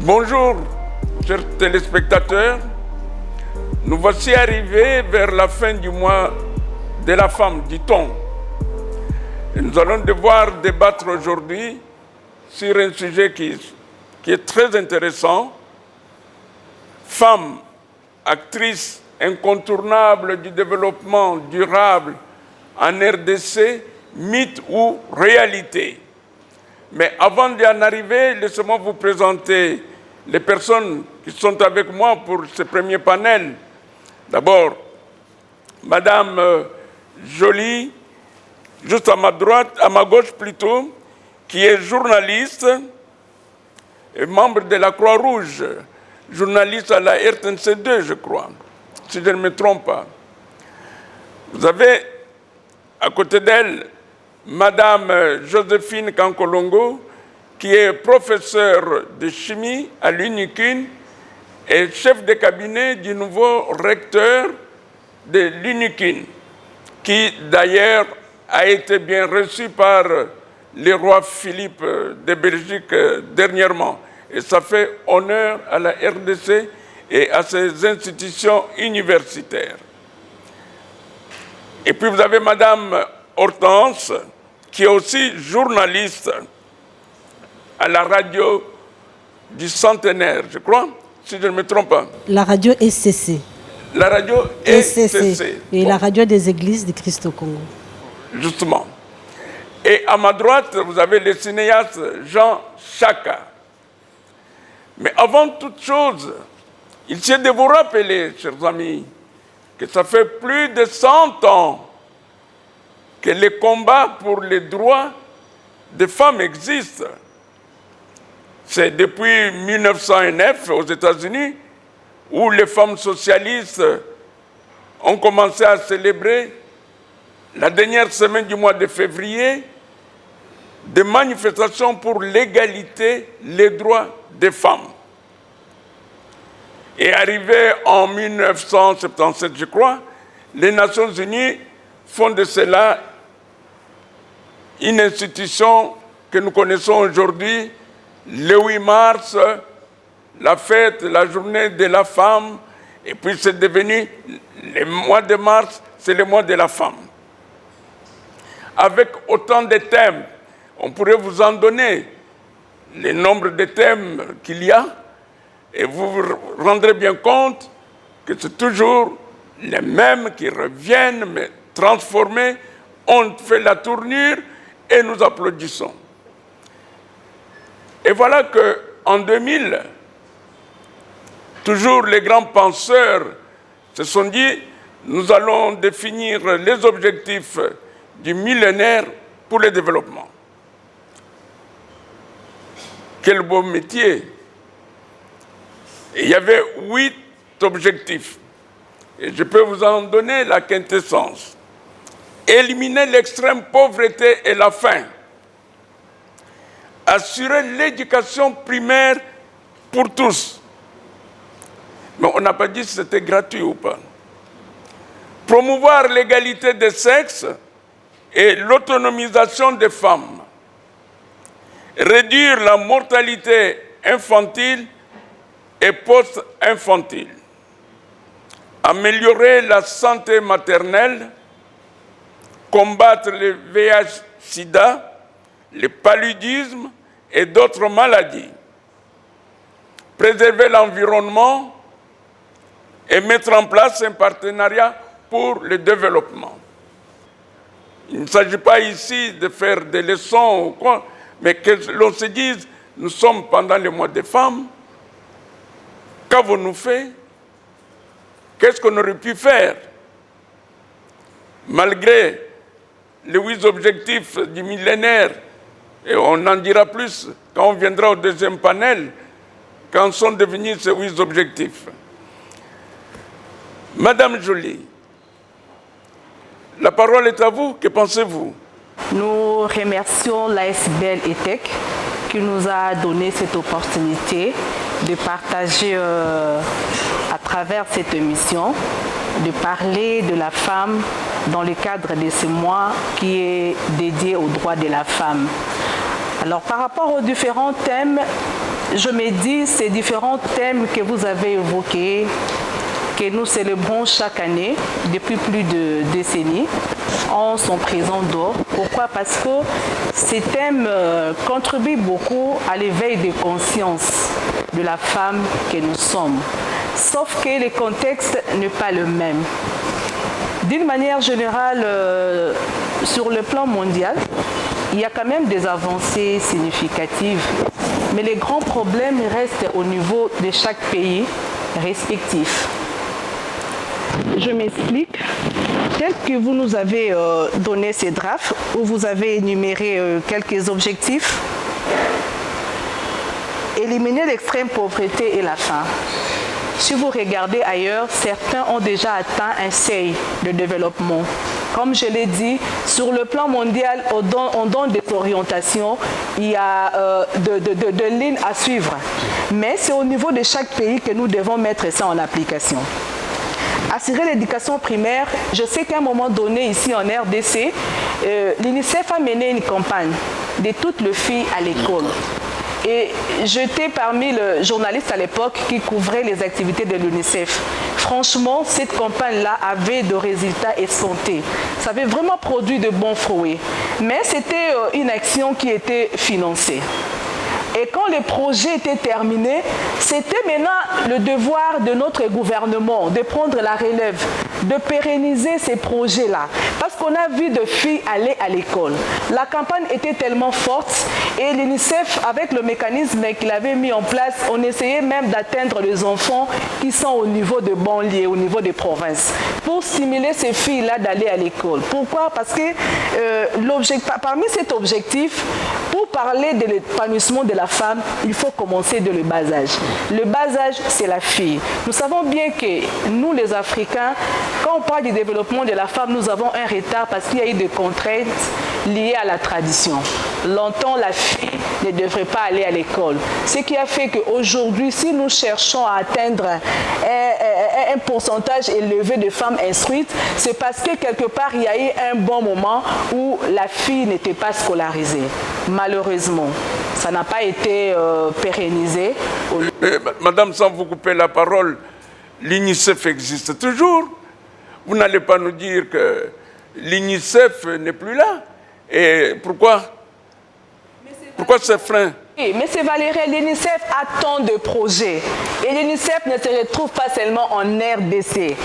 Bonjour, chers téléspectateurs. Nous voici arrivés vers la fin du mois de la femme, dit-on. Et nous allons devoir débattre aujourd'hui sur un sujet qui est très intéressant. Femme, actrice incontournable du développement durable en RDC, mythe ou réalité. Mais avant d'y en arriver, laissez-moi vous présenter les personnes qui sont avec moi pour ce premier panel. D'abord, Madame Joly, juste à ma droite, à ma gauche plutôt, qui est journaliste et membre de la Croix-Rouge, journaliste à la RTNC2, je crois, si je ne me trompe pas. Vous avez à côté d'elle Madame Joséphine Kankolongo, qui est professeure de chimie à l'UNICUN et chef de cabinet du nouveau recteur de l'UNICUN, qui d'ailleurs a été bien reçu par le roi Philippe de Belgique dernièrement. Et ça fait honneur à la RDC et à ses institutions universitaires. Et puis vous avez Madame Hortense, qui est aussi journaliste à la radio du Centenaire, je crois, si je ne me trompe pas. La radio SCC. La radio SCC. Et bon. La radio des églises de Christ au Congo. Justement. Et à ma droite, vous avez le cinéaste Jean Chaka. Mais avant toute chose, il s'est de vous rappeler, chers amis, que ça fait plus de 100 ans que les combats pour les droits des femmes existent. C'est depuis 1909 aux États-Unis où les femmes socialistes ont commencé à célébrer la dernière semaine du mois de février des manifestations pour l'égalité, les droits des femmes. Et arrivé en 1977, je crois, les Nations Unies font de cela une institution que nous connaissons aujourd'hui, le 8 mars, la fête, la journée de la femme, et puis c'est devenu, le mois de mars, c'est le mois de la femme. Avec autant de thèmes, on pourrait vous en donner le nombre de thèmes qu'il y a, et vous vous rendrez bien compte que c'est toujours les mêmes qui reviennent, mais transformés. On fait la tournure et nous applaudissons. Et voilà qu'en 2000, toujours les grands penseurs se sont dit, nous allons définir les objectifs du millénaire pour le développement. Quel beau métier! Et il y avait 8 objectifs. Et je peux vous en donner la quintessence. Éliminer l'extrême pauvreté et la faim. Assurer l'éducation primaire pour tous. Mais on n'a pas dit si c'était gratuit ou pas. Promouvoir l'égalité des sexes et l'autonomisation des femmes. Réduire la mortalité infantile et post-infantile. Améliorer la santé maternelle, combattre le VIH-Sida, le paludisme et d'autres maladies. Préserver l'environnement et mettre en place un partenariat pour le développement. Il ne s'agit pas ici de faire des leçons ou quoi, mais que l'on se dise, nous sommes pendant le mois des femmes, qu'avons-nous fait? Qu'est-ce qu'on aurait pu faire? Malgré les 8 objectifs du millénaire, et on en dira plus quand on viendra au deuxième panel, qu'en sont devenus ces 8 objectifs. Madame Joly, la parole est à vous, que pensez-vous? Nous remercions l'ASBL ETEC qui nous a donné cette opportunité de partager à travers cette émission, de parler de la femme dans le cadre de ce mois qui est dédié aux droits de la femme. Alors par rapport aux différents thèmes, je me dis, ces différents thèmes que vous avez évoqués, que nous célébrons chaque année depuis plus de décennies, en son présent d'or. Pourquoi? Parce que ces thèmes contribuent beaucoup à l'éveil de conscience de la femme que nous sommes. Sauf que le contexte n'est pas le même. D'une manière générale, sur le plan mondial, il y a quand même des avancées significatives, mais les grands problèmes restent au niveau de chaque pays respectif. Je m'explique. Tel que vous nous avez donné ces drafts, où vous avez énuméré quelques objectifs, éliminer l'extrême pauvreté et la faim. Si vous regardez ailleurs, certains ont déjà atteint un seuil de développement. Comme je l'ai dit, sur le plan mondial, on donne des orientations, il y a de lignes à suivre. Mais c'est au niveau de chaque pays que nous devons mettre ça en application. Assurer l'éducation primaire, je sais qu'à un moment donné, ici en RDC, l'UNICEF a mené une campagne de toutes les filles à l'école. Et j'étais parmi les journalistes à l'époque qui couvraient les activités de l'UNICEF. Franchement, cette campagne-là avait de résultats escomptés. Ça avait vraiment produit de bons fruits. Mais c'était une action qui était financée. Et quand le projet était terminé, c'était maintenant le devoir de notre gouvernement de prendre la relève, de pérenniser ces projets-là. Parce qu'on a vu de filles aller à l'école. La campagne était tellement forte et l'UNICEF, avec le mécanisme qu'il avait mis en place, on essayait même d'atteindre les enfants qui sont au niveau de banlieue, au niveau des provinces, pour stimuler ces filles-là d'aller à l'école. Pourquoi? Parce que parmi cet objectif, pour parler de l'épanouissement de la femme, il faut commencer de le bas âge. Le bas âge, c'est la fille. Nous savons bien que nous, les Africains, quand on parle du développement de la femme, nous avons un retard parce qu'il y a eu des contraintes liées à la tradition. Longtemps, la fille ne devrait pas aller à l'école. Ce qui a fait qu'aujourd'hui, si nous cherchons à atteindre un pourcentage élevé de femmes instruites, c'est parce que quelque part, il y a eu un bon moment où la fille n'était pas scolarisée. Malheureusement, ça n'a pas été pérennisé. Madame, sans vous couper la parole, l'UNICEF existe toujours. Vous n'allez pas nous dire que l'UNICEF n'est plus là. Et pourquoi? Pourquoi ce frein? Oui, mais c'est Valérie, l'UNICEF a tant de projets. Et l'UNICEF ne se retrouve pas seulement en RDC.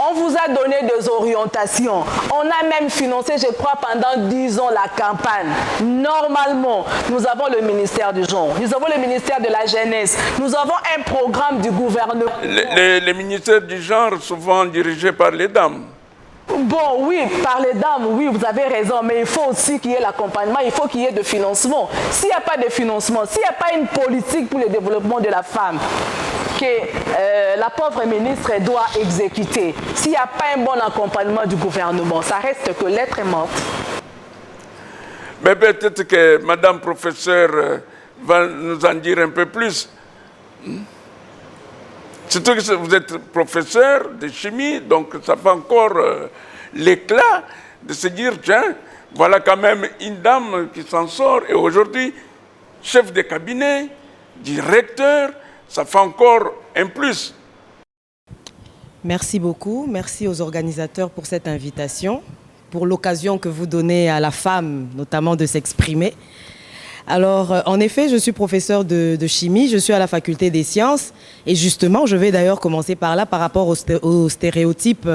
On vous a donné des orientations. On a même financé, je crois, pendant 10 ans la campagne. Normalement, nous avons le ministère du genre, nous avons le ministère de la jeunesse, nous avons un programme du gouvernement. Les ministères du genre, souvent dirigés par les dames. Bon, oui, par les dames, oui, vous avez raison, mais il faut aussi qu'il y ait l'accompagnement, il faut qu'il y ait de financement. S'il n'y a pas de financement, s'il n'y a pas une politique pour le développement de la femme que la pauvre ministre doit exécuter, s'il n'y a pas un bon accompagnement du gouvernement, ça reste que l'être est morte. Mais peut-être que Madame professeure va nous en dire un peu plus. Surtout que vous êtes professeur de chimie, donc ça fait encore l'éclat de se dire, tiens, voilà quand même une dame qui s'en sort. Et aujourd'hui, chef de cabinet, directeur, ça fait encore un plus. Merci beaucoup. Merci aux organisateurs pour cette invitation, pour l'occasion que vous donnez à la femme, notamment de s'exprimer. Alors, en effet, je suis professeur de chimie, je suis à la faculté des sciences et justement, je vais d'ailleurs commencer par là par rapport aux stéréotypes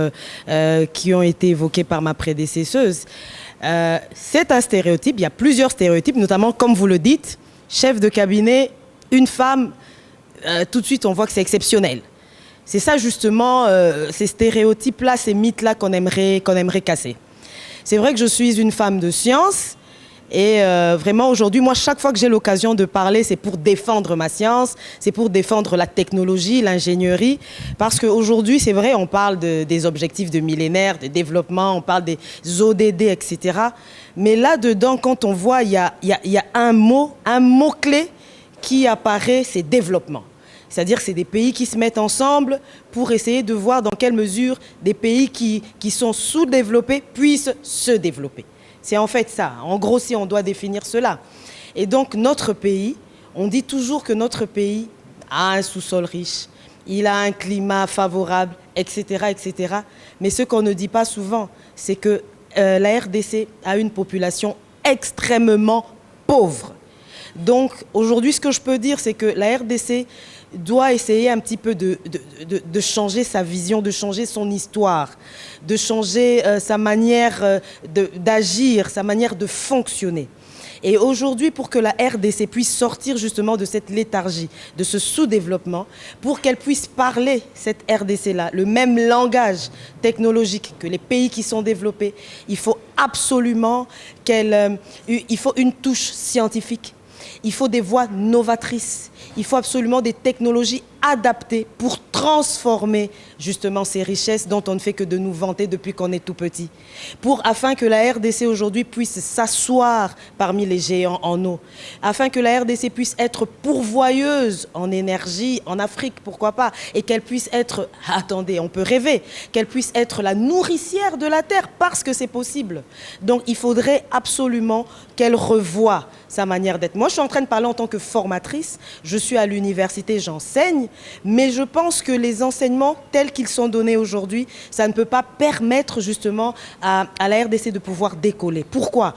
qui ont été évoqués par ma prédécesseuse. C'est un stéréotype, il y a plusieurs stéréotypes, notamment, comme vous le dites, chef de cabinet, une femme, tout de suite on voit que c'est exceptionnel. C'est ça justement, ces stéréotypes-là, ces mythes-là qu'on aimerait casser. C'est vrai que je suis une femme de science. Et vraiment aujourd'hui, moi, chaque fois que j'ai l'occasion de parler, c'est pour défendre ma science, c'est pour défendre la technologie, l'ingénierie. Parce qu'aujourd'hui, c'est vrai, on parle des objectifs de millénaire, de développement, on parle des ODD, etc. Mais là-dedans, quand on voit, il y a un mot-clé qui apparaît, c'est développement. C'est-à-dire que c'est des pays qui se mettent ensemble pour essayer de voir dans quelle mesure des pays qui sont sous-développés puissent se développer. C'est en fait ça. En gros, si on doit définir cela. Et donc, notre pays, On dit toujours que notre pays a un sous-sol riche, il a un climat favorable, etc., etc. Mais ce qu'on ne dit pas souvent, c'est que la RDC a une population extrêmement pauvre. Donc aujourd'hui, ce que je peux dire, c'est que la RDC doit essayer un petit peu de changer sa vision, de changer son histoire, de changer sa manière d'agir, sa manière de fonctionner. Et aujourd'hui, pour que la RDC puisse sortir justement de cette léthargie, de ce sous-développement, pour qu'elle puisse parler, cette RDC-là, le même langage technologique que les pays qui sont développés, il faut absolument il faut une touche scientifique. Il faut des voies novatrices. Il faut absolument des technologies adaptées pour transformer justement ces richesses dont on ne fait que de nous vanter depuis qu'on est tout petit. Afin que la RDC aujourd'hui puisse s'asseoir parmi les géants en eau. Afin que la RDC puisse être pourvoyeuse en énergie, en Afrique, pourquoi pas. Et qu'elle puisse être, attendez, on peut rêver, qu'elle puisse être la nourricière de la terre parce que c'est possible. Donc il faudrait absolument qu'elle revoie sa manière d'être. Moi, je suis en train de parler en tant que formatrice. Je suis à l'université, j'enseigne. Mais je pense que les enseignements tels qu'ils sont donnés aujourd'hui, ça ne peut pas permettre justement à la RDC de pouvoir décoller. Pourquoi ?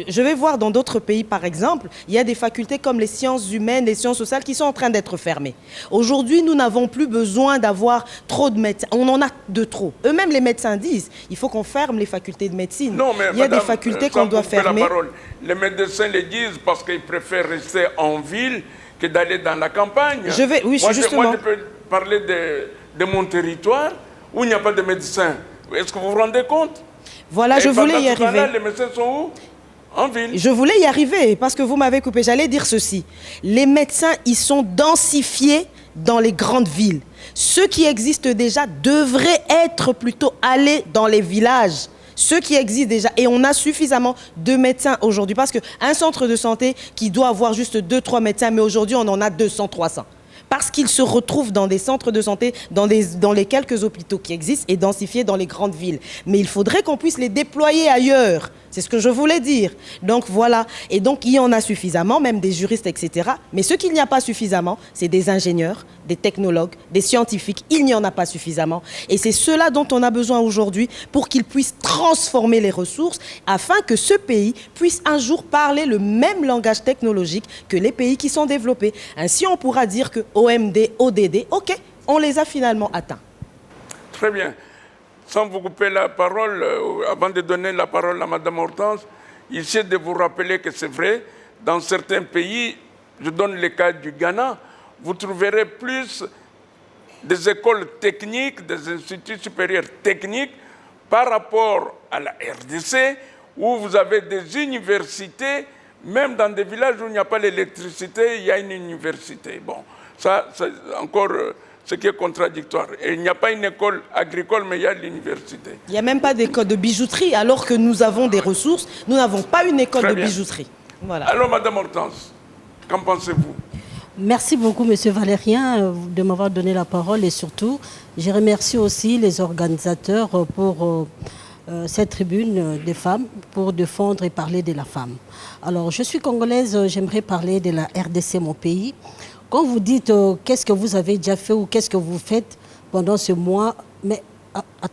Je vais voir dans d'autres pays, par exemple, il y a des facultés comme les sciences humaines, les sciences sociales qui sont en train d'être fermées. Aujourd'hui, nous n'avons plus besoin d'avoir trop de médecins. On en a de trop. Eux-mêmes, les médecins disent il faut qu'on ferme les facultés de médecine. Non, mais il y a des facultés qu'on doit fermer. La parole. Les médecins le disent parce qu'ils préfèrent rester en ville que d'aller dans la campagne. Justement. Moi, je peux parler de mon territoire où il n'y a pas de médecins. Est-ce que vous vous rendez compte? Voilà, je voulais y arriver. Les médecins sont où? En ville. Je voulais y arriver parce que vous m'avez coupé. J'allais dire ceci. Les médecins, ils sont densifiés dans les grandes villes. Ceux qui existent déjà devraient être plutôt allés dans les villages. Ceux qui existent déjà. Et on a suffisamment de médecins aujourd'hui. Parce qu'un centre de santé qui doit avoir juste 2-3 médecins, mais aujourd'hui, on en a 200-300. Parce qu'ils se retrouvent dans des centres de santé, dans les quelques hôpitaux qui existent et densifiés dans les grandes villes. Mais il faudrait qu'on puisse les déployer ailleurs. C'est ce que je voulais dire. Donc voilà. Et donc il y en a suffisamment, même des juristes, etc. Mais ce qu'il n'y a pas suffisamment, c'est des ingénieurs, des technologues, des scientifiques. Il n'y en a pas suffisamment. Et c'est cela dont on a besoin aujourd'hui pour qu'ils puissent transformer les ressources afin que ce pays puisse un jour parler le même langage technologique que les pays qui sont développés. Ainsi, on pourra dire que OMD, ODD, ok, on les a finalement atteints. Très bien. Sans vous couper la parole, avant de donner la parole à Mme Hortense, j'essaie de vous rappeler que c'est vrai, dans certains pays, je donne le cas du Ghana, vous trouverez plus des écoles techniques, des instituts supérieurs techniques par rapport à la RDC, où vous avez des universités, même dans des villages où il n'y a pas l'électricité, il y a une université. Bon, ça c'est encore ce qui est contradictoire. Et il n'y a pas une école agricole, mais il y a l'université. Il n'y a même pas d'école de bijouterie, alors que nous avons des ressources. Nous n'avons pas une école de bijouterie. Voilà. Alors, Madame Hortense, qu'en pensez-vous? Merci beaucoup, Monsieur Valérien, de m'avoir donné la parole. Et surtout, je remercie aussi les organisateurs pour cette tribune des femmes, pour défendre et parler de la femme. Alors, je suis congolaise, j'aimerais parler de la RDC, mon pays. Quand vous dites qu'est-ce que vous avez déjà fait ou qu'est-ce que vous faites pendant ce mois, mais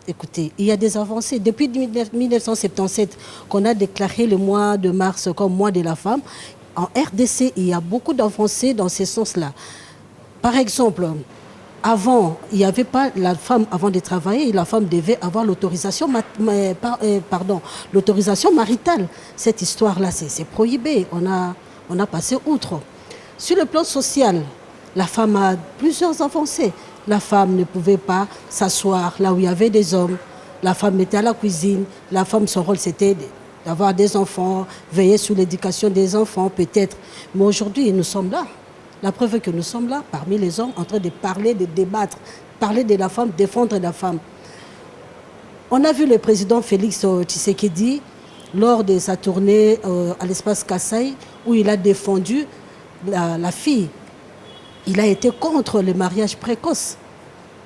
écoutez, il y a des avancées. Depuis 1977, qu'on a déclaré le mois de mars comme mois de la femme, en RDC, il y a beaucoup d'avancées dans ce sens-là. Par exemple, avant, il n'y avait pas la femme, avant de travailler, la femme devait avoir l'autorisation l'autorisation maritale. Cette histoire-là, c'est prohibé. On a passé outre. Sur le plan social, la femme a plusieurs avancées. La femme ne pouvait pas s'asseoir là où il y avait des hommes. La femme était à la cuisine. La femme, son rôle, c'était d'avoir des enfants, veiller sur l'éducation des enfants, peut-être. Mais aujourd'hui, nous sommes là. La preuve est que nous sommes là, parmi les hommes, en train de parler, de débattre, parler de la femme, défendre la femme. On a vu le président Félix Tshisekedi, lors de sa tournée à l'espace Kassai, où il a défendu la fille. Il a été contre le mariage précoce.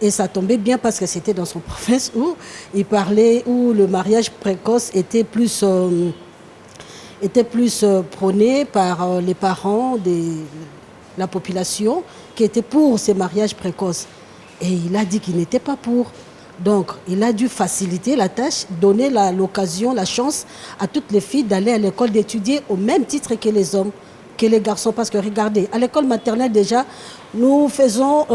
Et ça tombait bien parce que c'était dans son province où il parlait, où le mariage précoce était plus prôné par les parents la population qui était pour ces mariages précoces. Et il a dit qu'il n'était pas pour. Donc, il a dû faciliter la tâche, donner l'occasion, la chance à toutes les filles d'aller à l'école, d'étudier au même titre que les hommes, que les garçons. Parce que regardez, à l'école maternelle déjà, nous faisons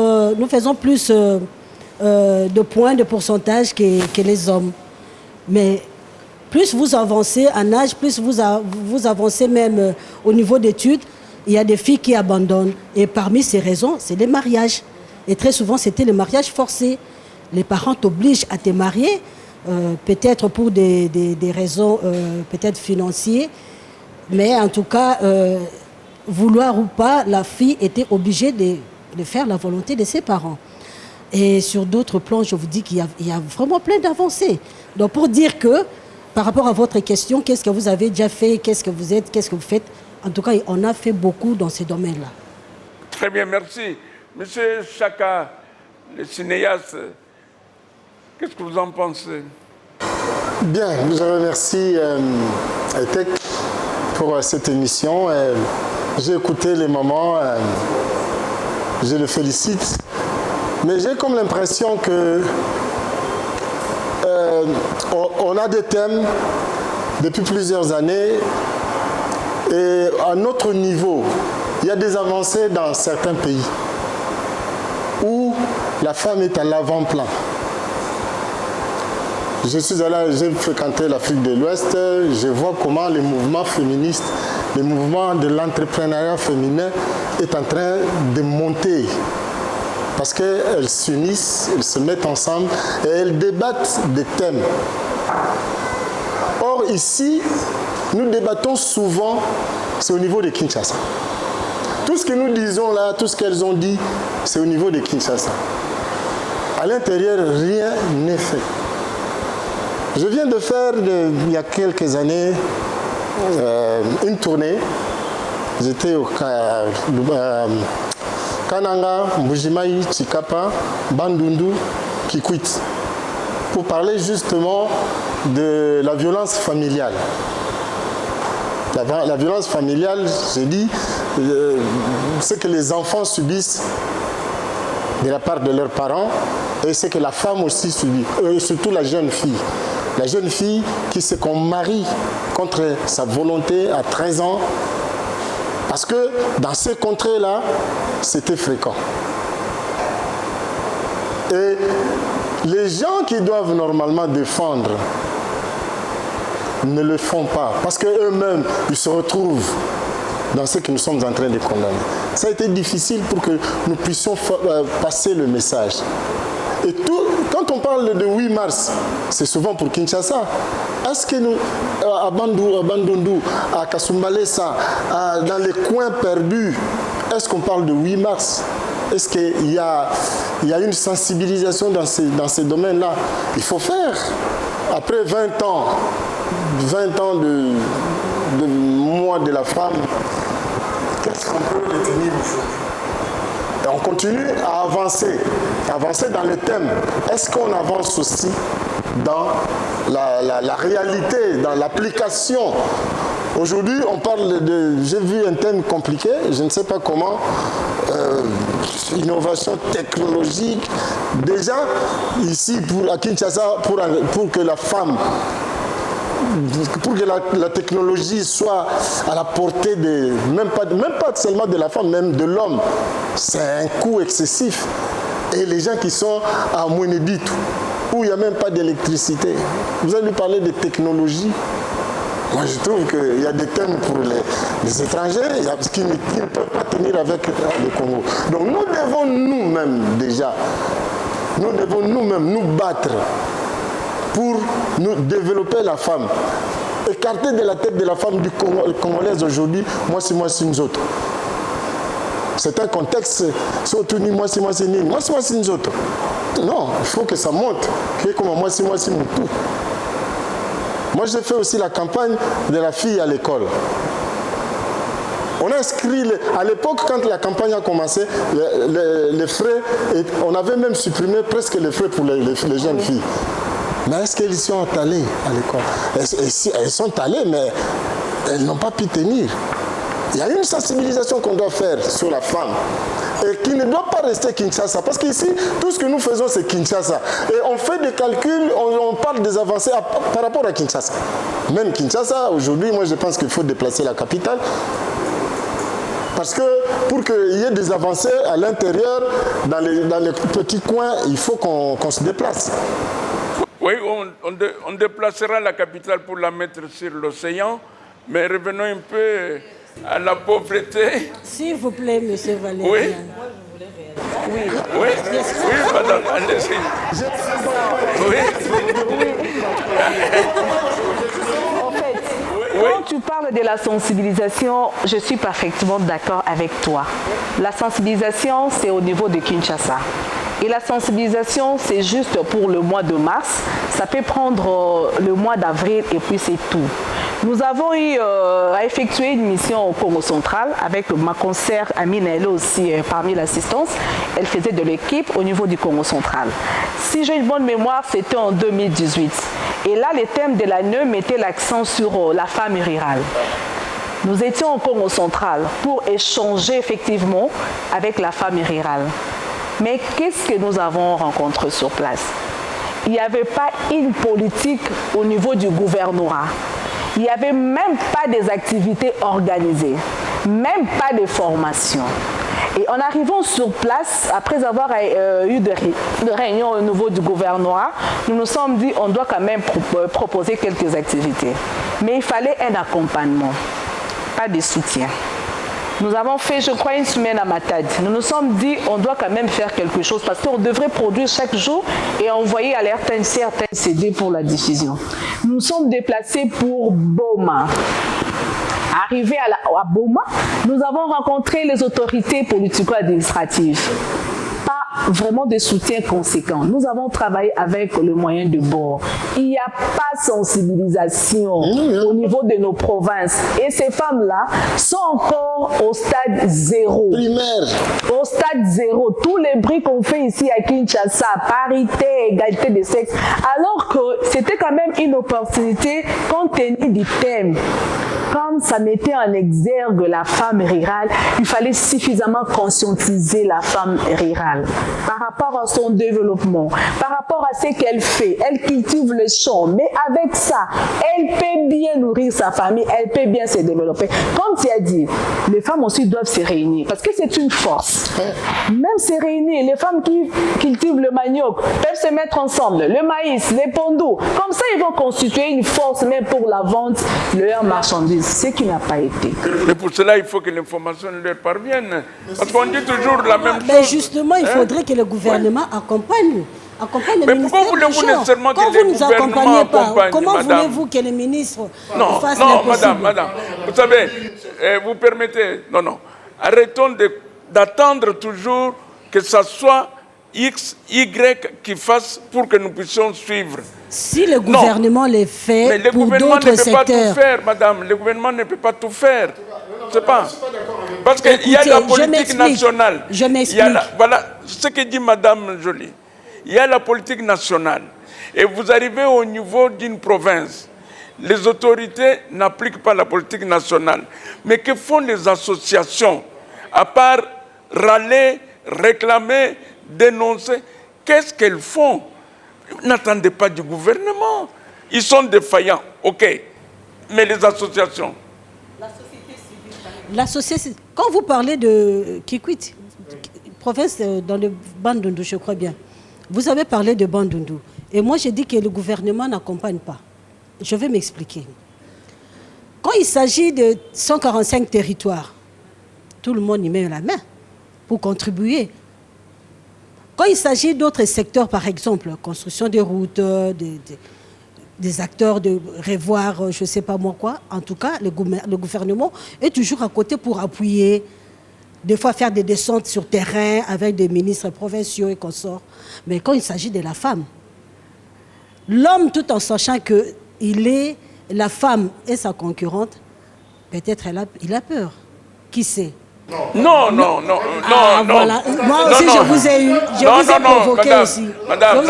plus de points, de pourcentage que les hommes. Mais plus vous avancez en âge, plus vous avancez même au niveau d'études, il y a des filles qui abandonnent. Et parmi ces raisons, c'est les mariages. Et très souvent, c'était les mariages forcés. Les parents t'obligent à te marier, peut-être pour des raisons peut-être financières, mais en tout cas, vouloir ou pas, la fille était obligée de faire la volonté de ses parents. Et sur d'autres plans, je vous dis qu'il y a vraiment plein d'avancées. Donc pour dire que, par rapport à votre question, qu'est-ce que vous avez déjà fait, qu'est-ce que vous êtes, qu'est-ce que vous faites, en tout cas, on a fait beaucoup dans ces domaines-là. Très bien, merci. Monsieur Chaka, le cinéaste, qu'est-ce que vous en pensez? Bien, je remercie ETEC pour cette émission. J'ai écouté les moments, je le félicite. Mais j'ai comme l'impression que on a des thèmes depuis plusieurs années et à notre niveau, il y a des avancées dans certains pays où la femme est à l'avant-plan. J'ai fréquenté l'Afrique de l'Ouest, je vois comment les mouvements féministes, les mouvements de l'entrepreneuriat féminin est en train de monter. Parce qu'elles s'unissent, elles se mettent ensemble et elles débattent des thèmes. Or ici, nous débattons souvent, c'est au niveau de Kinshasa. Tout ce que nous disons là, tout ce qu'elles ont dit, c'est au niveau de Kinshasa. À l'intérieur, rien n'est fait. Je viens de faire, il y a quelques années, une tournée. J'étais au Kananga, Mbujimayi, Chikapa, Bandundu, Kikwit, pour parler justement de la violence familiale. La violence familiale, je dis, ce que les enfants subissent de la part de leurs parents et ce que la femme aussi subit, surtout la jeune fille. La jeune fille qui se marie contre sa volonté à 13 ans, parce que dans ces contrées-là, c'était fréquent. Et les gens qui doivent normalement défendre ne le font pas, parce qu'eux-mêmes, ils se retrouvent dans ce que nous sommes en train de condamner. Ça a été difficile pour que nous puissions passer le message. Et quand on parle de 8 mars, c'est souvent pour Kinshasa. Est-ce que nous, à Bandundu, à Kasumbalesa, dans les coins perdus, est-ce qu'on parle de 8 mars? Est-ce qu'il y a une sensibilisation dans ces domaines-là? Il faut faire. Après 20 ans de mois de la femme, qu'est-ce qu'on peut retenir aujourd'hui? Et on continue à avancer dans le thème. Est-ce qu'on avance aussi dans la réalité, dans l'application? Aujourd'hui, on parle de... J'ai vu un thème compliqué, je ne sais pas comment, innovation technologique. Déjà, ici, à Kinshasa, pour que la femme... Pour que la technologie soit à la portée de, même pas seulement de la femme, même de l'homme, c'est un coût excessif. Et les gens qui sont à Mouénéditou, où il n'y a même pas d'électricité, vous allez lui parler de technologie. Moi, je trouve qu'il y a des thèmes pour les étrangers qui ne peuvent pas tenir avec le Congo. Donc nous devons nous-mêmes déjà, nous battre pour nous développer la femme. Écarter de la tête de la femme du congolaise aujourd'hui, moi c'est nous autres. C'est un contexte, surtout ni moi c'est ni, moi c'est nous autres. Non, il faut que ça monte, que comme moi c'est mon tout. Moi j'ai fait aussi la campagne de la fille à l'école. On a inscrit, à l'époque quand la campagne a commencé, les frais, on avait même supprimé presque les frais pour les jeunes filles. Mais est-ce qu'elles sont allées à l'école? Elles sont allées, mais elles n'ont pas pu tenir. Il y a une sensibilisation qu'on doit faire sur la femme et qui ne doit pas rester Kinshasa. Parce qu'ici, tout ce que nous faisons, c'est Kinshasa. Et on fait des calculs, on parle des avancées par rapport à Kinshasa. Même Kinshasa, aujourd'hui, moi je pense qu'il faut déplacer la capitale. Parce que pour qu'il y ait des avancées à l'intérieur, dans les petits coins, il faut qu'on se déplace. Oui, on déplacera la capitale pour la mettre sur l'océan, mais revenons un peu à la pauvreté. S'il vous plaît, monsieur Valéry. Oui. Oui, madame, allez-y. En fait, quand tu parles de la sensibilisation, je suis parfaitement d'accord avec toi. La sensibilisation, c'est au niveau de Kinshasa. Et la sensibilisation, c'est juste pour le mois de mars. Ça peut prendre le mois d'avril et puis c'est tout. Nous avons eu à effectuer une mission au Congo central avec ma consoeur Amine, elle aussi parmi l'assistance. Elle faisait de l'équipe au niveau du Congo central. Si j'ai une bonne mémoire, c'était en 2018. Et là, le thème de l'année mettait l'accent sur la femme rurale. Nous étions au Congo central pour échanger effectivement avec la femme rurale. Mais qu'est-ce que nous avons rencontré sur place? Il n'y avait pas une politique au niveau du gouvernorat. Il n'y avait même pas des activités organisées, même pas de formation. Et en arrivant sur place, après avoir eu de réunions au niveau du gouvernorat, nous nous sommes dit qu'on doit quand même proposer quelques activités. Mais il fallait un accompagnement, pas de soutien. Nous avons fait, je crois, une semaine à Matadi. Nous nous sommes dit qu'on doit quand même faire quelque chose parce qu'on devrait produire chaque jour et envoyer à l'RTNC certains CD pour la diffusion. Nous nous sommes déplacés pour Boma. Arrivé à Boma, nous avons rencontré les autorités politico-administratives. Pas vraiment de soutien conséquent. Nous avons travaillé avec le moyen de bord. Il n'y a pas de sensibilisation au niveau de nos provinces. Et ces femmes-là sont encore au stade zéro. Primaire. Au stade zéro. Tous les bruits qu'on fait ici à Kinshasa, parité, égalité de sexe, alors que c'était quand même une opportunité compte tenu du thème. Quand ça mettait en exergue la femme rurale, il fallait suffisamment conscientiser la femme rurale par rapport à son développement, par rapport à ce qu'elle fait. Elle cultive le champ, mais avec ça, elle peut bien nourrir sa famille, elle peut bien se développer. Comme tu as dit, les femmes aussi doivent se réunir parce que c'est une force. Même se réunir, les femmes qui cultivent le manioc peuvent se mettre ensemble, le maïs, les pondous. Comme ça, ils vont constituer une force même pour la vente de leurs marchandises, ce qui n'a pas été. Mais pour cela, il faut que l'information leur parvienne. Parce qu'on dit toujours la même chose. Mais justement, il faudrait que le gouvernement accompagne mais pourquoi voulez-vous nécessairement que le gouvernement accompagne, comment voulez-vous que les ministres fassent l'impossible? Madame, vous savez, vous permettez, non, arrêtons d'attendre toujours que ça soit X, Y qui fasse pour que nous puissions suivre. Si le gouvernement les fait mais le pour gouvernement d'autres secteurs... ne peut pas tout faire, madame, le gouvernement ne peut pas tout faire. C'est pas. Parce qu'il y a la politique nationale. Je m'explique. Voilà ce que dit madame Joly. Il y a la politique nationale. Et vous arrivez au niveau d'une province. Les autorités n'appliquent pas la politique nationale. Mais que font les associations à part râler, réclamer, dénoncer? Qu'est-ce qu'elles font? N'attendez pas du gouvernement. Ils sont défaillants, ok. Mais les associations? La société civile. Quand vous parlez de Kikwit, province dans le Bandundu, je crois bien, vous avez parlé de Bandundu. Et moi, j'ai dit que le gouvernement n'accompagne pas. Je vais m'expliquer. Quand il s'agit de 145 territoires, tout le monde y met la main pour contribuer. Quand il s'agit d'autres secteurs, par exemple, construction des routes, des acteurs de revoir, je ne sais pas moi quoi, en tout cas, le gouvernement est toujours à côté pour appuyer, des fois faire des descentes sur terrain avec des ministres provinciaux et consorts. Mais quand il s'agit de la femme, l'homme, tout en sachant que la femme est sa concurrente, peut-être il a peur. Qui sait? Non. Voilà. Moi aussi, je vous ai eu. Je vous ai provoqué madame, aussi. Madame, non.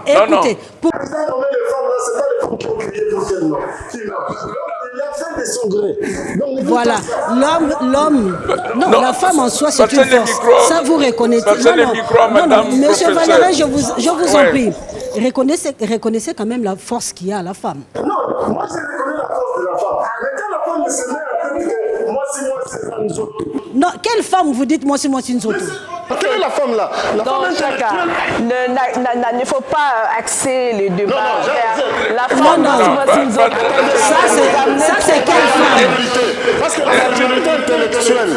Écoutez, Les femmes, là, ce n'est pas les femmes qui ont crié pour qu'elles n'ont. Il a fait des son gré. Donc, voilà, l'homme, non, Non, la femme en soi, c'est passez une le force. micro. Ça, vous reconnaissez. Passez le micro à madame monsieur professeur. Valérin, je vous en Ouais. prie. Reconnaissez quand même la force qu'il y a à la femme. non, moi je reconnais la force de la femme. Mais quand la femme se met à dire que moi c'est ça, nous autres. Non, quelle femme vous dites, moi, c'est une autre? Quelle est la femme là? La Dans femme chaque cas, intellectuelle. il ne faut pas axer le débat Non, vers la Non, femme. non, ça, c'est quelle femme? Parce que la majorité intellectuelle,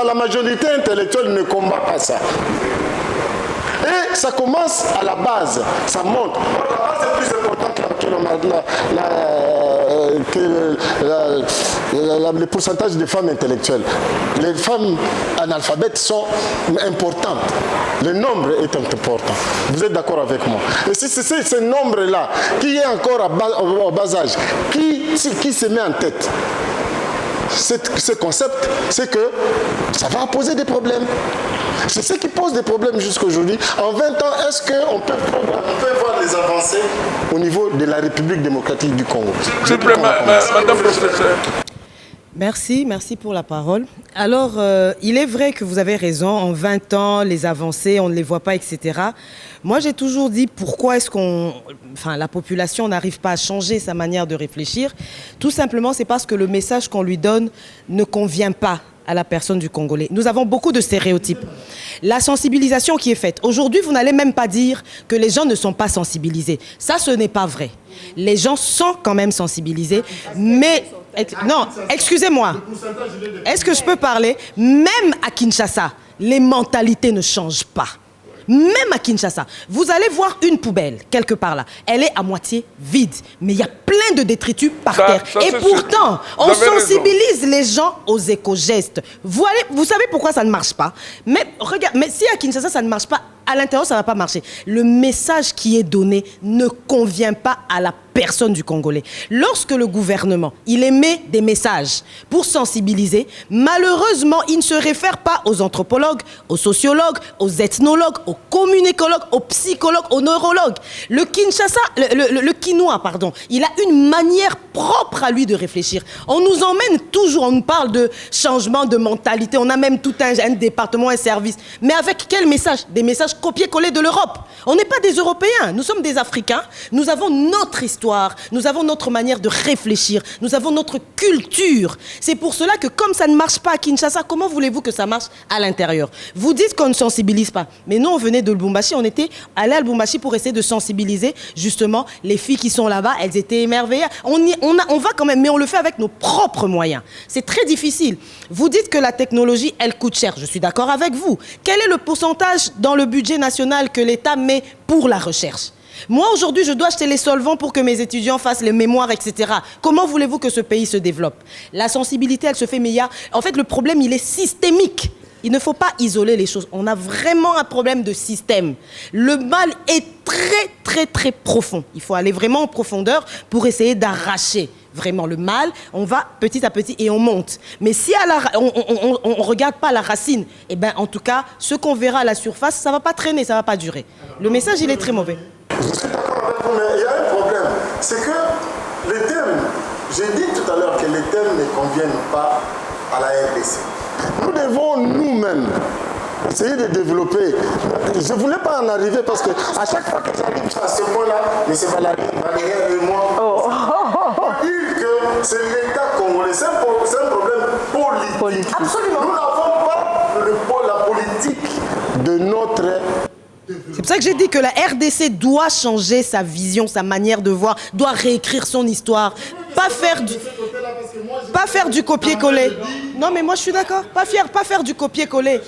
la majorité intellectuelle ne combat pas ça. Et ça commence à la base, ça monte. La base est plus importante que le pourcentage de femmes intellectuelles. Les femmes analphabètes sont importantes. Le nombre est important. Vous êtes d'accord avec moi? Et si c'est ce nombre-là qui est encore au bas âge, qui se met en tête ce concept, c'est que ça va poser des problèmes. C'est ce qui pose des problèmes jusqu'à aujourd'hui. En 20 ans, est-ce qu'on peut voir les avancées au niveau de la République démocratique du Congo? Madame professeure. Merci pour la parole. Alors, il est vrai que vous avez raison, en 20 ans, les avancées, on ne les voit pas, etc. Moi, j'ai toujours dit pourquoi est-ce la population n'arrive pas à changer sa manière de réfléchir. Tout simplement, c'est parce que le message qu'on lui donne ne convient pas à la personne du Congolais. Nous avons beaucoup de stéréotypes. La sensibilisation qui est faite. Aujourd'hui, vous n'allez même pas dire que les gens ne sont pas sensibilisés. Ça, ce n'est pas vrai. Les gens sont quand même sensibilisés, mais... Non, excusez-moi. Est-ce que je peux parler? Même à Kinshasa, les mentalités ne changent pas. Même à Kinshasa, vous allez voir une poubelle quelque part là. Elle est à moitié vide, mais il y a plein de détritus par terre. Et pourtant, on sensibilise les gens aux éco-gestes. Vous savez pourquoi ça ne marche pas? Mais regarde, mais si à Kinshasa ça ne marche pas, à l'intérieur ça ne va pas marcher. Le message qui est donné ne convient pas à la personne du Congolais. Lorsque le gouvernement, il émet des messages pour sensibiliser, malheureusement, il ne se réfère pas aux anthropologues, aux sociologues, aux ethnologues, aux communicologues, aux psychologues, aux neurologues. Le Kinshasa, le Kinois, pardon, il a une manière propre à lui de réfléchir. On nous emmène toujours, on nous parle de changement de mentalité, on a même tout un département, un service. Mais avec quel message? Des messages copier-coller de l'Europe. On n'est pas des Européens, nous sommes des Africains, nous avons notre histoire, nous avons notre manière de réfléchir, nous avons notre culture. C'est pour cela que comme ça ne marche pas à Kinshasa, comment voulez-vous que ça marche à l'intérieur? Vous dites qu'on ne sensibilise pas, mais nous on venait de Lubumbashi, on était allés à Lubumbashi pour essayer de sensibiliser justement les filles qui sont là-bas, elles étaient émerveillées. On va quand même, mais on le fait avec nos propres moyens. C'est très difficile. Vous dites que la technologie, elle coûte cher, je suis d'accord avec vous. Quel est le pourcentage dans le budget national que l'État met pour la recherche? Moi, aujourd'hui, je dois acheter les solvants pour que mes étudiants fassent les mémoires, etc. Comment voulez-vous que ce pays se développe? La sensibilité, elle se fait, mais en fait, le problème, il est systémique. Il ne faut pas isoler les choses. On a vraiment un problème de système. Le mal est très, très, très profond. Il faut aller vraiment en profondeur pour essayer d'arracher vraiment le mal. On va petit à petit et on monte. Mais si on ne regarde pas la racine, eh ben, en tout cas, ce qu'on verra à la surface, ça ne va pas traîner, ça ne va pas durer. Le message, il est très mauvais. Je suis d'accord avec vous, mais il y a un problème. C'est que les thèmes, j'ai dit tout à l'heure que les thèmes ne conviennent pas à la RDC. Nous devons nous-mêmes essayer de développer. Je ne voulais pas en arriver parce que à chaque fois que j'arrive à ce point-là, M. Valérin et moi, on dit que c'est l'État congolais. C'est un problème politique. Absolument. Nous n'avons pas la politique de notre... C'est pour ça que j'ai dit que la RDC doit changer sa vision, sa manière de voir, doit réécrire son histoire. Pas faire du copier-coller. Non, mais moi je suis d'accord. Pas faire du copier-coller.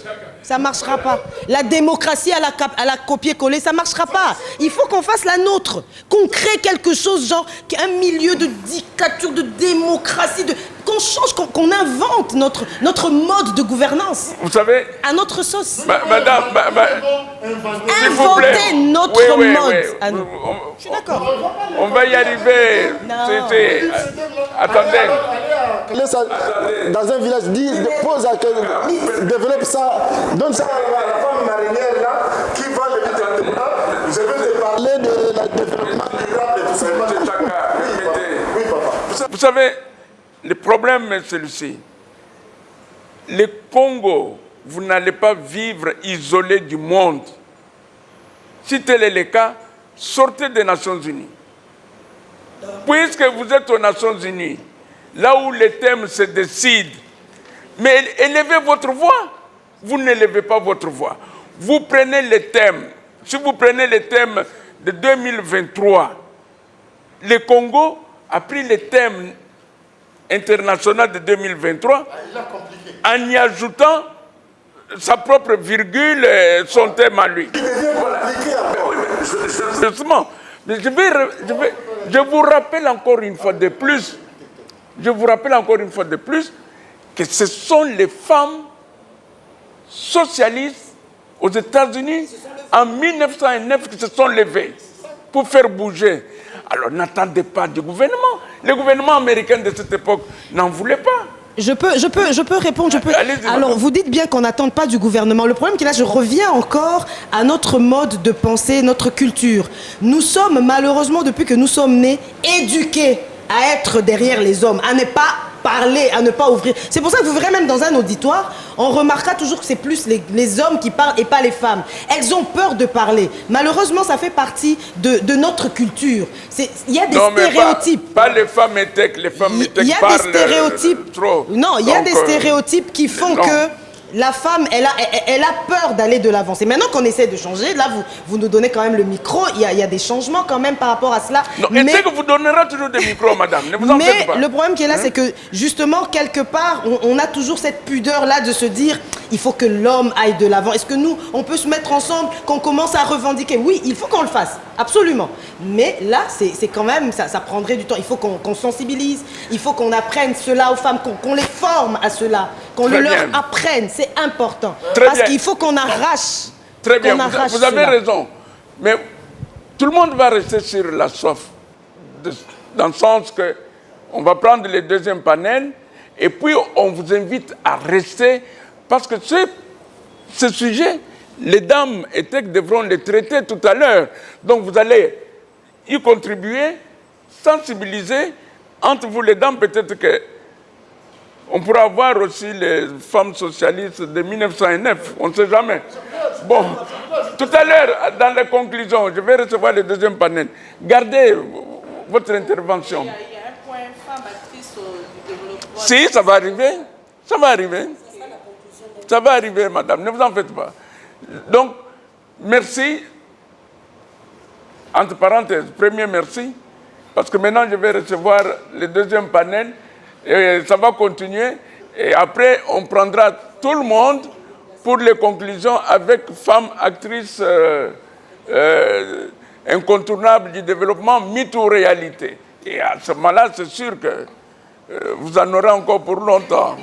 Ça ne marchera pas. La démocratie à la copier-coller, ça ne marchera pas. Il faut qu'on fasse la nôtre. Qu'on crée quelque chose, genre un milieu de dictature, de démocratie, qu'on change, qu'on invente notre mode de gouvernance. Vous savez, à notre sauce. Madame, inventer notre mode. Oui. Je suis d'accord. On va y arriver. Attendez. Dans un village, développe ça, donne ça à la femme marinière là, qui va le développement. Je vais te parler de la développement durable et tout ça. Oui, papa. Vous savez, le problème est celui-ci. Le Congo, vous n'allez pas vivre isolé du monde. Si tel est le cas, sortez des Nations Unies. Puisque vous êtes aux Nations Unies, là où les thèmes se décident, mais élevez votre voix. Vous n'élevez pas votre voix. Vous prenez les thèmes. Si vous prenez les thèmes de 2023, le Congo a pris les thèmes internationaux de 2023 en y ajoutant sa propre virgule et son thème à lui. Justement, mais je vous rappelle encore une fois de plus, que ce sont les femmes socialistes aux États-Unis en 1909 qui se sont levées pour faire bouger. Alors n'attendez pas du gouvernement. Le gouvernement américain de cette époque n'en voulait pas. Je peux répondre. Alors, vous dites bien qu'on n'attend pas du gouvernement. Le problème, c'est que là, je reviens encore à notre mode de pensée, notre culture. Nous sommes, malheureusement, depuis que nous sommes nés, éduqués à être derrière les hommes, à ne pas parler, à ne pas ouvrir. C'est pour ça que vous verrez même dans un auditoire, on remarquera toujours que c'est plus les hommes qui parlent et pas les femmes. Elles ont peur de parler. Malheureusement, ça fait partie de notre culture. Il y a des stéréotypes. Pas les femmes éthiques, les femmes éthiques parlent. Il y a des stéréotypes. Trop. Non, il y a des stéréotypes qui font que la femme, elle a peur d'aller de l'avant. C'est maintenant qu'on essaie de changer. Là, vous nous donnez quand même le micro. Il y a des changements quand même par rapport à cela. Non, mais que vous donnerez toujours des micros, madame. Ne vous en faites pas. Mais le problème qui est là, c'est que justement, quelque part, on a toujours cette pudeur-là de se dire il faut que l'homme aille de l'avant. Est-ce que nous, on peut se mettre ensemble, qu'on commence à revendiquer? Oui, il faut qu'on le fasse. Absolument. Mais là, c'est quand même, ça prendrait du temps. Il faut qu'on sensibilise. Il faut qu'on apprenne cela aux femmes, qu'on les forme à cela, qu'on le leur apprenne. C'est important. Parce qu'il faut qu'on arrache. Très bien, vous avez raison. Mais tout le monde va rester sur la soif. Dans le sens que on va prendre le deuxième panel et puis on vous invite à rester parce que ce sujet, les dames éthiques devront les traiter tout à l'heure. Donc vous allez y contribuer, sensibiliser. Entre vous les dames, peut-être que on pourra voir aussi les femmes socialistes de 1909, on ne sait jamais. Bon, tout à l'heure, dans les conclusions, je vais recevoir le deuxième panel. Gardez votre intervention. Il y a un point, femme actrice du développement. Si, ça va arriver. Ça va arriver. Ça va arriver, madame, ne vous en faites pas. Donc, merci. Entre parenthèses, premier merci, parce que maintenant je vais recevoir le deuxième panel. Et ça va continuer. Et après, on prendra tout le monde pour les conclusions avec femmes actrices incontournables du développement, mythe ou réalité. Et à ce moment-là, c'est sûr que vous en aurez encore pour longtemps.